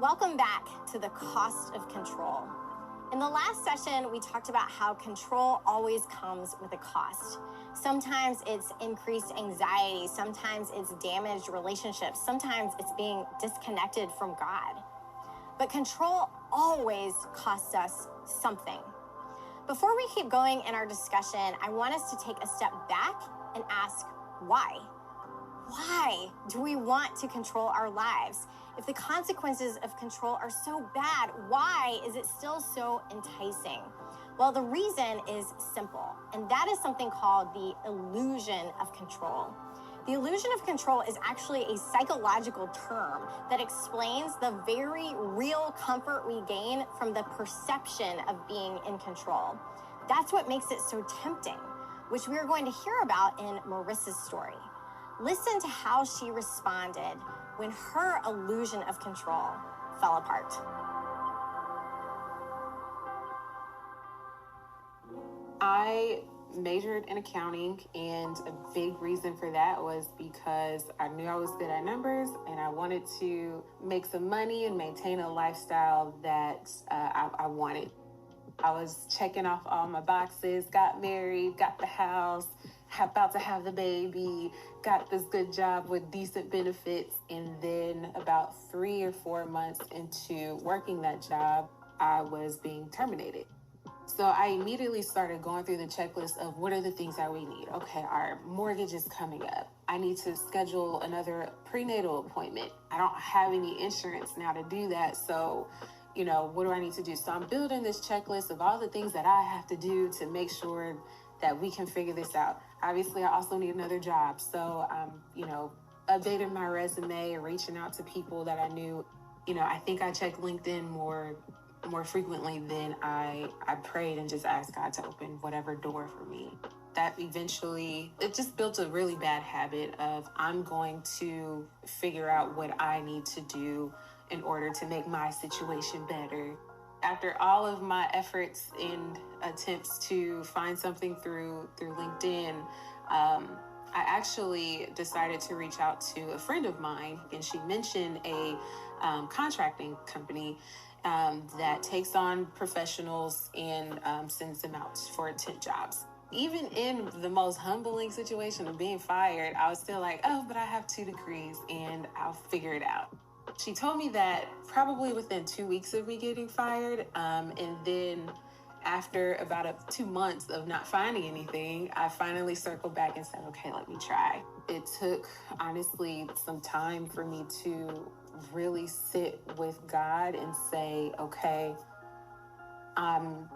Welcome back to the cost of control. In the last session, we talked about how control always comes with a cost. Sometimes it's increased anxiety, sometimes it's damaged relationships, sometimes it's being disconnected from God. But control always costs us something. Before we keep going in our discussion, I want us to take a step back and ask why? Why do we want to control our lives? If the consequences of control are so bad, why is it still so enticing? Well, the reason is simple, and that is something called the illusion of control. The illusion of control is actually a psychological term that explains the very real comfort we gain from the perception of being in control. That's what makes it so tempting, which we are going to hear about in Marissa's story. Listen to how she responded when her illusion of control fell apart. I majored in accounting, and a big reason for that was because I knew I was good at numbers and I wanted to make some money and maintain a lifestyle that I wanted. I was checking off all my boxes, got married, got the house, about to have the baby, got this good job with decent benefits. And then about 3 or 4 months into working that job, I was being terminated. So I immediately started going through the checklist of what are the things that we need. Okay, our mortgage is coming up. I need to schedule another prenatal appointment. I don't have any insurance now to do that. So, what do I need to do? So I'm building this checklist of all the things that I have to do to make sure that we can figure this out. Obviously, I also need another job. So I'm, updating my resume and reaching out to people that I knew. I think I checked LinkedIn more frequently than I prayed and just asked God to open whatever door for me. That eventually, it just built a really bad habit of I'm going to figure out what I need to do in order to make my situation better. After all of my efforts and attempts to find something through LinkedIn, I actually decided to reach out to a friend of mine, and she mentioned a contracting company that takes on professionals and sends them out for temp jobs. Even in the most humbling situation of being fired, I was still like, oh, but I have 2 degrees and I'll figure it out. She told me that probably within 2 weeks of me getting fired, and then after about 2 months of not finding anything, I finally circled back and said, okay, let me try. It took, honestly, some time for me to really sit with God and say, okay, I'm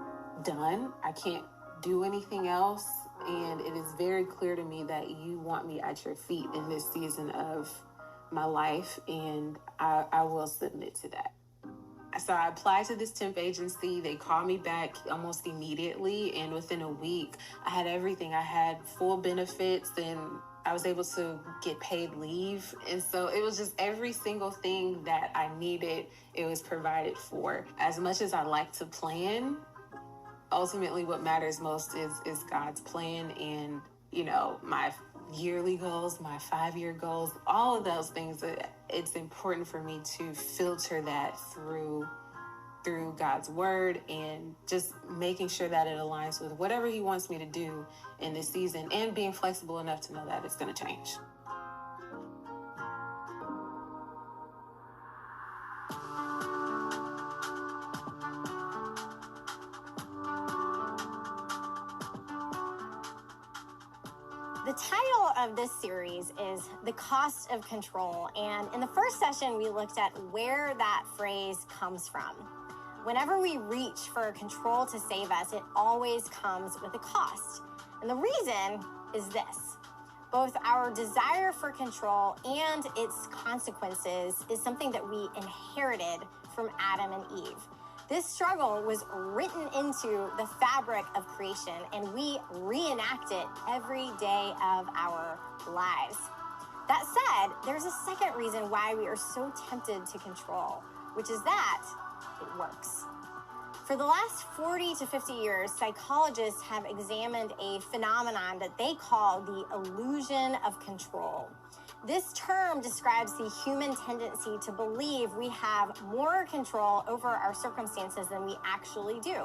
done. I can't do anything else. And it is very clear to me that you want me at your feet in this season of my life, and I will submit to that. So I applied to this temp agency. They called me back almost immediately, and within a week, I had everything. I had full benefits, and I was able to get paid leave. And so it was just every single thing that I needed, it was provided for. As much as I like to plan, ultimately what matters most is God's plan, and my yearly goals, my 5-year goals, all of those things. It's important for me to filter that through God's word, and just making sure that it aligns with whatever he wants me to do in this season, and being flexible enough to know that it's going to change. The title of this series is The Cost of Control, and in the first session, we looked at where that phrase comes from. Whenever we reach for control to save us, it always comes with a cost. And the reason is this: both our desire for control and its consequences is something that we inherited from Adam and Eve. This struggle was written into the fabric of creation, and we reenact it every day of our lives. That said, there's a second reason why we are so tempted to control, which is that it works. For the last 40 to 50 years, psychologists have examined a phenomenon that they call the illusion of control. This term describes the human tendency to believe we have more control over our circumstances than we actually do.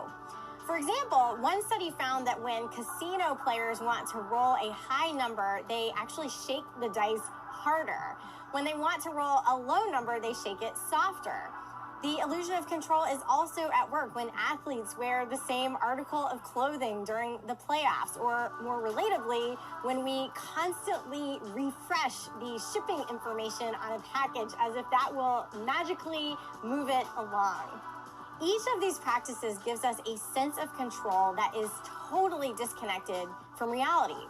For example, one study found that when casino players want to roll a high number, they actually shake the dice harder. When they want to roll a low number, they shake it softer. The illusion of control is also at work when athletes wear the same article of clothing during the playoffs, or more relatively, when we constantly refresh the shipping information on a package as if that will magically move it along. Each of these practices gives us a sense of control that is totally disconnected from reality.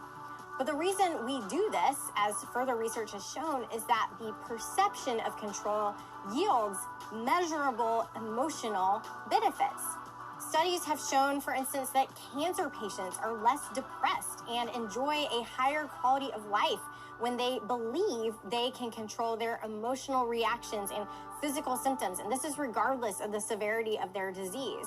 But the reason we do this, as further research has shown, is that the perception of control yields measurable emotional benefits. Studies have shown, for instance, that cancer patients are less depressed and enjoy a higher quality of life when they believe they can control their emotional reactions and physical symptoms, and this is regardless of the severity of their disease.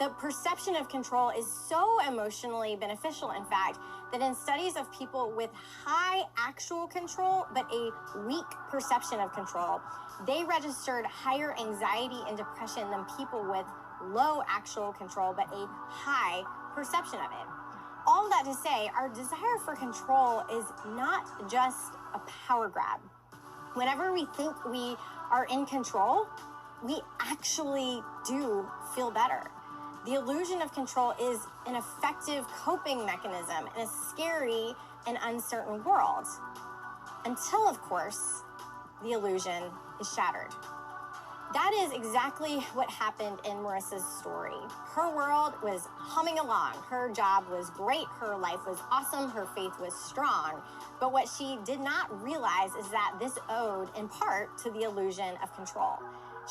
The perception of control is so emotionally beneficial, in fact, that in studies of people with high actual control but a weak perception of control, they registered higher anxiety and depression than people with low actual control but a high perception of it. All that to say, our desire for control is not just a power grab. Whenever we think we are in control, we actually do feel better. The illusion of control is an effective coping mechanism in a scary and uncertain world. Until, of course, the illusion is shattered. That is exactly what happened in Marissa's story. Her world was humming along. Her job was great. Her life was awesome. Her faith was strong. But what she did not realize is that this owed, in part, to the illusion of control.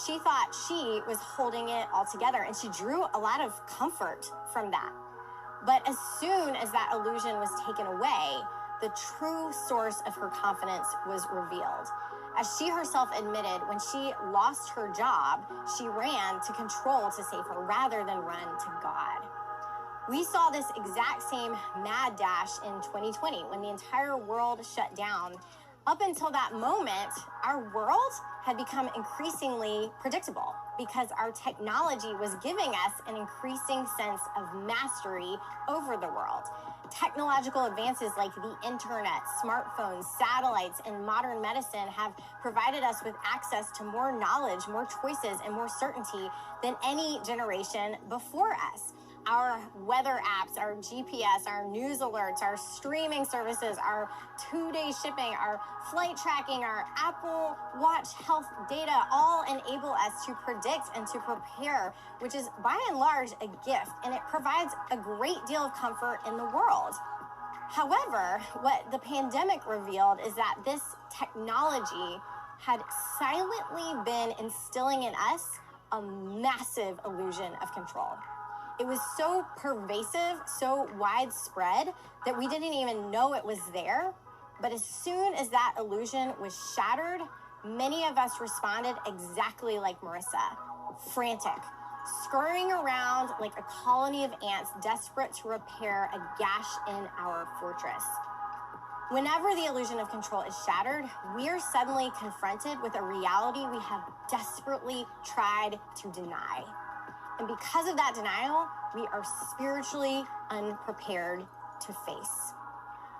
She thought she was holding it all together, and she drew a lot of comfort from that. But as soon as that illusion was taken away, the true source of her confidence was revealed. As she herself admitted, when she lost her job, she ran to control to save her rather than run to God. We saw this exact same mad dash in 2020 when the entire world shut down. Up until that moment, our world had become increasingly predictable because our technology was giving us an increasing sense of mastery over the world. Technological advances like the internet, smartphones, satellites, and modern medicine have provided us with access to more knowledge, more choices, and more certainty than any generation before us. Our weather apps, our GPS, our news alerts, our streaming services, our two-day shipping, our flight tracking, our Apple Watch health data all enable us to predict and to prepare, which is by and large a gift, and it provides a great deal of comfort in the world. However, what the pandemic revealed is that this technology had silently been instilling in us a massive illusion of control. It was so pervasive, so widespread, that we didn't even know it was there. But as soon as that illusion was shattered, many of us responded exactly like Marissa, frantic, scurrying around like a colony of ants desperate to repair a gash in our fortress. Whenever the illusion of control is shattered, we are suddenly confronted with a reality we have desperately tried to deny. And because of that denial, we are spiritually unprepared to face.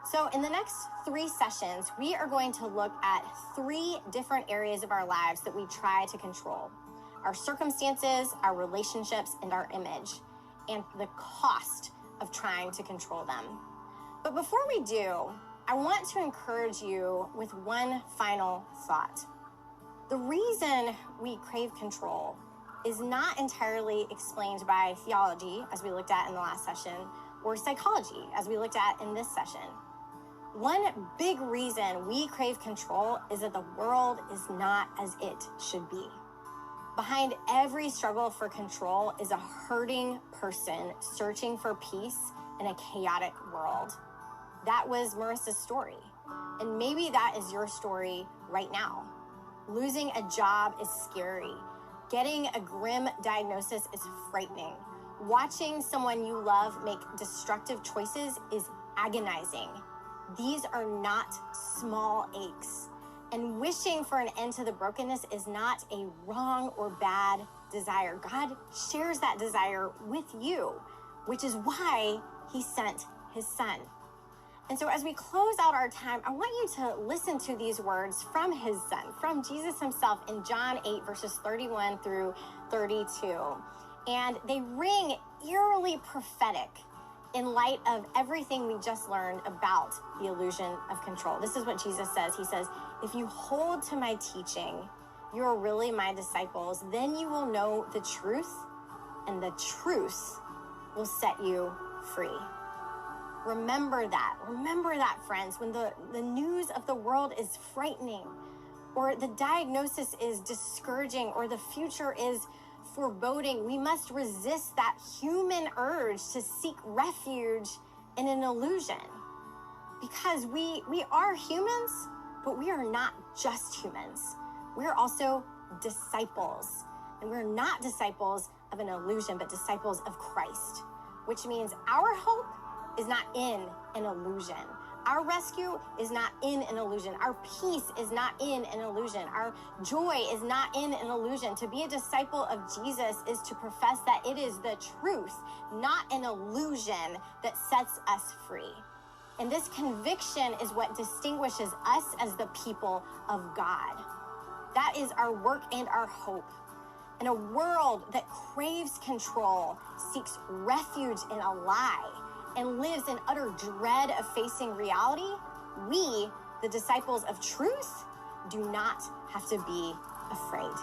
So in the next 3 sessions, we are going to look at 3 different areas of our lives that we try to control: our circumstances, our relationships, and our image, and the cost of trying to control them. But before we do, I want to encourage you with one final thought. The reason we crave control is not entirely explained by theology, as we looked at in the last session, or psychology, as we looked at in this session. One big reason we crave control is that the world is not as it should be. Behind every struggle for control is a hurting person searching for peace in a chaotic world. That was Marissa's story, and maybe that is your story right now. Losing a job is scary. Getting a grim diagnosis is frightening. Watching someone you love make destructive choices is agonizing. These are not small aches. And wishing for an end to the brokenness is not a wrong or bad desire. God shares that desire with you, which is why he sent his son. And so as we close out our time, I want you to listen to these words from his son, from Jesus himself in John 8, verses 31 through 32. And they ring eerily prophetic in light of everything we just learned about the illusion of control. This is what Jesus says. He says, if you hold to my teaching, you are really my disciples. Then you will know the truth, and the truth will set you free. Remember that, friends, when the news of the world is frightening, or the diagnosis is discouraging, or the future is foreboding, we must resist that human urge to seek refuge in an illusion. Because we are humans, but we are not just humans. We are also disciples. And we're not disciples of an illusion, but disciples of Christ, which means our hope is not in an illusion. Our rescue is not in an illusion. Our peace is not in an illusion. Our joy is not in an illusion. To be a disciple of Jesus is to profess that it is the truth, not an illusion, that sets us free. And this conviction is what distinguishes us as the people of God. That is our work and our hope. In a world that craves control, seeks refuge in a lie, and lives in utter dread of facing reality, we, the disciples of truth, do not have to be afraid.